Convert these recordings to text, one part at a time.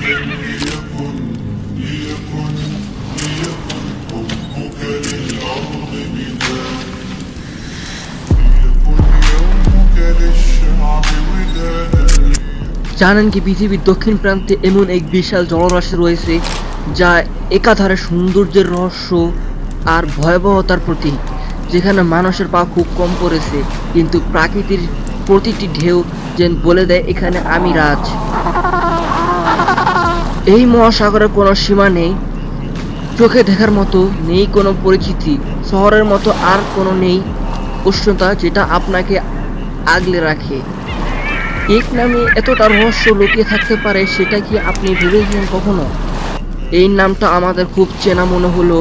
জানেন কি পৃথিবীর দক্ষিণ প্রান্তে এমন এক বিশাল জলরাশি রয়েছে যা একাধারে সৌন্দর্যের রহস্য আর ভয়াবহতার প্রতীক, যেখানে মানুষের পা খুব কম পড়েছে, কিন্তু প্রাকৃতির প্রতিটি ঢেউ যেন বলে দেয় এখানে আমি রাজ। এই মহাসাগরের কোনো সীমা নেই, চোখে দেখার মতো নেই কোনো পরিচিতি, শহরের মতো আর কোনো নেই উষ্ণতা যেটা আপনাকে আগলে রাখে। এক নামে এতটা রহস্য লুকিয়ে থাকতে পারে, সেটা কি আপনি ভেবেছেন কখনো? এই নামটা আমাদের খুব চেনা মনে হলো,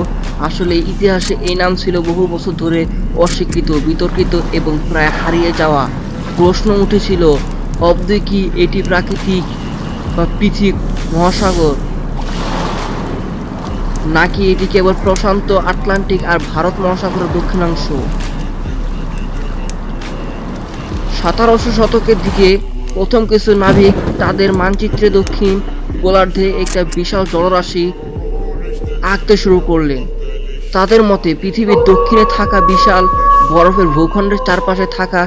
আসলে ইতিহাসে এই নাম ছিল বহু বছর ধরে অস্বীকৃত, বিতর্কিত এবং প্রায় হারিয়ে যাওয়া। প্রশ্ন উঠেছিল, অবধি কি এটি প্রাকৃতিক বা পৃথিবী মহাসাগর, নাকি এটি কেবল প্রশান্ত আটলান্টিক আর ভারত মহাসাগরের দক্ষিণাংশ? 1700 শতকের দিকে প্রথম কিছু নাবিক তাদের মানচিত্রে দক্ষিণ গোলার্ধে একটা বিশাল জলরাশি আঁকতে শুরু করলেন। তাদের মতে পৃথিবীর দক্ষিণে থাকা বিশাল বরফের ভূখণ্ডের চারপাশে থাকা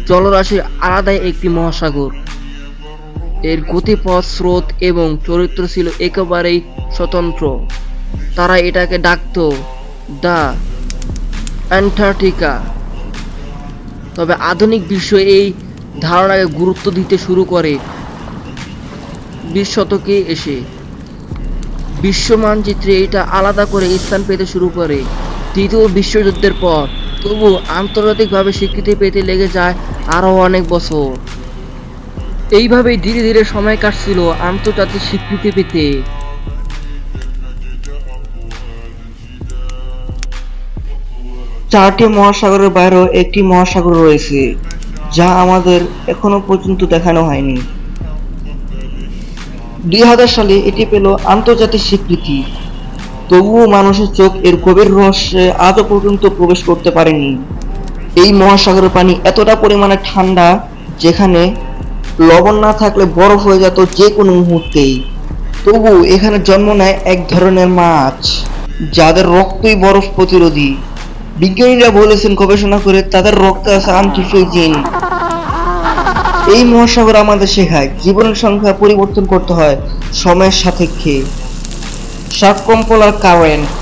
জলরাশির আলাদাই একটি মহাসাগর। এর গতিপথ, স্রোত এবং চরিত্র ছিল একেবারেই স্বতন্ত্র। তারা এটাকে ডাকত দ্য অ্যান্টার্কটিকা। তবে আধুনিক বিশ্ব এই ধারণাকে গুরুত্ব দিতে শুরু করে 20 শতকে এসে। বিশ্ব মানচিত্রে এটা আলাদা করে স্থান পেতে শুরু করে দ্বিতীয় বিশ্বযুদ্ধের পর। তবু আন্তর্জাতিকভাবে স্বীকৃতি পেতে লেগে যায় আরো অনেক বছর। এইভাবেই ধীরে ধীরে সময় কাটছিল আন্তর্জাতিক স্বীকৃতি পেতে। চারটি মহাসাগরের বাইরেও একটি মহাসাগর রয়েছে যা আমাদের এখনো পর্যন্ত দেখানো হয়নি। 2000 সালে এটি পেল আন্তর্জাতিক স্বীকৃতি, তবুও মানুষের চোখ এর গভীর রহস্যে আজও পর্যন্ত প্রবেশ করতে পারেনি। এই মহাসাগরের পানি এতটা পরিমাণে ঠান্ডা যেখানে লবণ না থাকলে বরফ হয়ে যেত যে কোনো মুহূর্তেই। তবু এখানে জন্ম নেয় এক ধরনের মাছ যাদের রক্তই বরফ প্রতিরোধী। বিজ্ঞানীরা বলেছেন গবেষণা করে তাদের রক্তে আছে অ্যান্টিফ্রিজিন। এই মহাসাগর আমাদের শেখায় জীবনের সংখ্যা পরিবর্তন করতে হয় সময়ের সাপেক্ষে। সার্কাম্পোলার কারেন্ট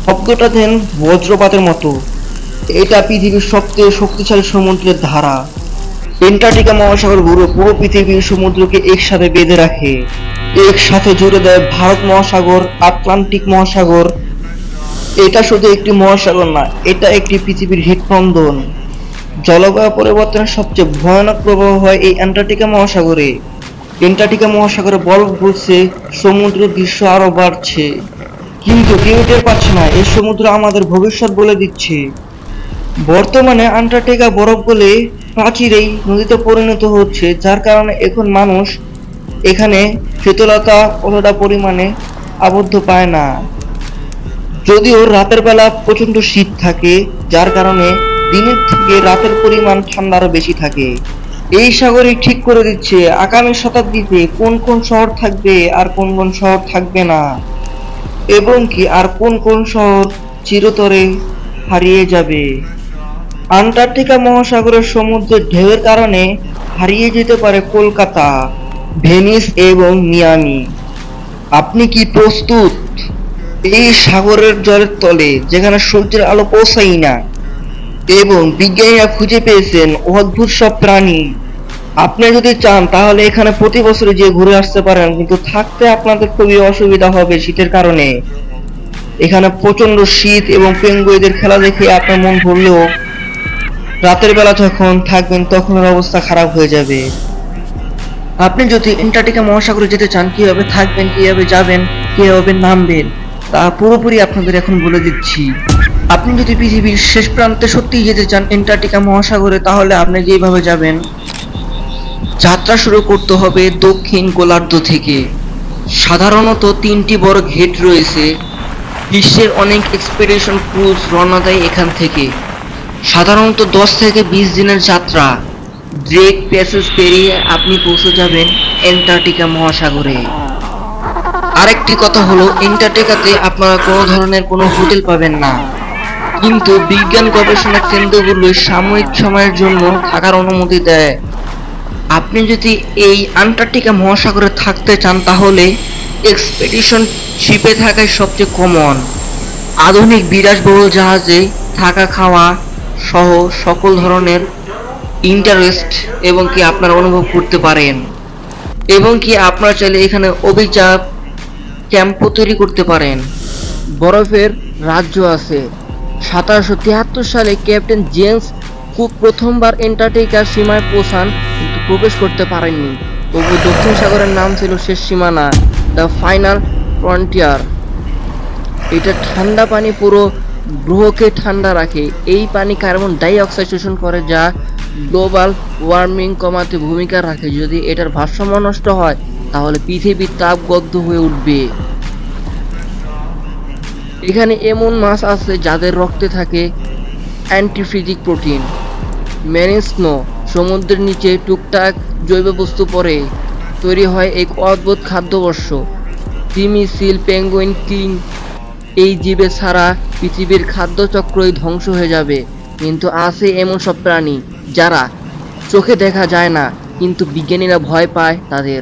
শব্দটা যেন বজ্রপাতের মতো। এটা পৃথিবীর সবচেয়ে শক্তিশালী সমুদ্রের ধারা। অ্যান্টার্কটিকা মহাসাগর পুরো পৃথিবীর সমুদ্রকে একসাথে বেঁধে রাখে, একসাথে জুড়ে দেয় ভারত মহাসাগর, আটলান্টিক মহাসাগর। এটা শুধু একটি মহাসাগর না, এটা একটি পৃথিবীর হৃদস্পন্দন। জলবায়ু পরিবর্তনের সবচেয়ে ভয়ানক প্রভাব হয় এই অ্যান্টার্কটিকা মহাসাগরে। অ্যান্টার্কটিকা মহাসাগরে বরফ গলছে, সমুদ্র দৃশ্য আরো বাড়ছে, কিন্তু কেউ টের পাচ্ছে না এই সমুদ্র আমাদের ভবিষ্যৎ বলে দিচ্ছে। বর্তমানে অ্যান্টার্কটিকা বরফ গলে প্রাচীরেই নদীতে পরিণত হচ্ছে, যার কারণে এখন মানুষ এখানে শীতলতা অতটা পরিমাণে আবদ্ধ পায় না। যদিও রাতের বেলা প্রচন্ড শীত থাকে, যার কারণে দিনের থেকে রাতের পরিমাণ ঠান্ডা আরো বেশি থাকে। এই সাগরই ঠিক করে দিচ্ছে আগামী শতাব্দীতে কোন কোন শহর থাকবে আর কোন কোন শহর থাকবে না, এবং কি আর কোন কোন শহর চিরতরে হারিয়ে যাবে। অ্যান্টার্কটিকা মহাসাগরের সমুদ্রের ঢেউয়ের কারণে হারিয়ে যেতে পারে কলকাতা, ভেনিস এবং মিয়ামি। আপনি কি প্রস্তুত এই সাগরের জলের তলে, যেখানে সূর্যের আলো পৌঁছায় না এবং বিজ্ঞানীরা খুঁজে পেয়েছেন অদ্ভুত সব প্রাণী? আপনি যদি চান তাহলে এখানে প্রতি বছর যে ঘুরে আসতে পারেন, কিন্তু থাকতে আপনাদের খুবই অসুবিধা হবে শীতের কারণে। এখানে প্রচন্ড শীত এবং পেঙ্গুইনদের খেলা দেখে আপনার মন ভরলেও রাতের বেলা যখন থাকবেন তখন অবস্থা খারাপ হয়ে যাবে। আপনি যদি অ্যান্টার্কটিকা মহাসাগরে যেতে চান, কিভাবে থাকবেন, কিভাবে যাবেন, কিভাবে নামবেন, তা পুরোপুরি আপনাদের এখন বলে দিচ্ছি। আপনি যদি পৃথিবীর শেষ প্রান্তে সত্যিই যেতে চান অ্যান্টার্কটিকা মহাসাগরে, তাহলে আপনি যেভাবে যাবেন, যাত্রা শুরু করতে হবে দক্ষিণ গোলার্ধ থেকে। সাধারণত 3টি বড় গেট রয়েছে। বিশ্বের অনেক এক্সপেডিশন ক্রুজ রওনা দেয় এখান থেকে। সাধারণত 10 থেকে 20 দিনের যাত্রা। ড্রেক প্যাসেজ পেরিয়ে আপনি পৌঁছে যাবেন অ্যান্টার্কটিকা মহাসাগরে। আরেকটি কথা হলো, অ্যান্টার্কটিকাতে আপনারা কোনো ধরনের কোনো হোটেল পাবেন না, কিন্তু বিজ্ঞান গবেষণা কেন্দ্রগুলোই সাময়িক সময়ের জন্য থাকার অনুমতি দেয়। আপনি যদি এই আন্টার্কটিকা মহাসাগরে থাকতে চান তাহলে এক্সপেডিশন শিপে থাকাই সবচেয়ে কমন। আধুনিক বিলাসবহুল জাহাজে থাকা খাওয়া সহ সকল ধরনের ইন্টারেস্ট এবং কি আপনারা অনুভব করতে পারেন, এবং কি আপনারা চাইলে এখানে অভিজাত ক্যাম্পও তৈরি করতে পারেন। বরফের রাজ্য আছে। 1773 সালে ক্যাপ্টেন জেমস কুক প্রথমবার অ্যান্টার্কটিকার সীমায় পৌঁছান, কিন্তু প্রবেশ করতে পারেননি। তবু দক্ষিণ সাগরের নাম ছিল শেষ সীমানা, দ্য ফাইনাল ফ্রন্টিয়ার। এটা ঠান্ডা পানি পুরো গ্রহকে ঠান্ডা রাখে। এই পানি কার্বন ডাই অক্সাইড শোষণ করে, যা গ্লোবাল ওয়ার্মিং কমাতে ভূমিকা রাখে। যদি এটার ভারসাম্য নষ্ট হয় তাহলে পৃথিবী তাপগদ্ধ হয়ে উঠবে। এখানে এমন মাছ আছে যাদের রক্তে থাকে অ্যান্টিফ্রিজিক প্রোটিন। মেরিন স্নো, সমুদ্রের নিচে টুকটাক জৈব বস্তু পড়ে তৈরি হয় এক অদ্ভুত খাদ্যবর্ষ। তিমি, সিল, পেঙ্গুইন, কিং, এই জীবে ছাড়া পৃথিবীর খাদ্যচক্রই ধ্বংস হয়ে যাবে। কিন্তু আছে এমন সব প্রাণী যারা চোখে দেখা যায় না, কিন্তু বিজ্ঞানীরা ভয় পায় তাদের।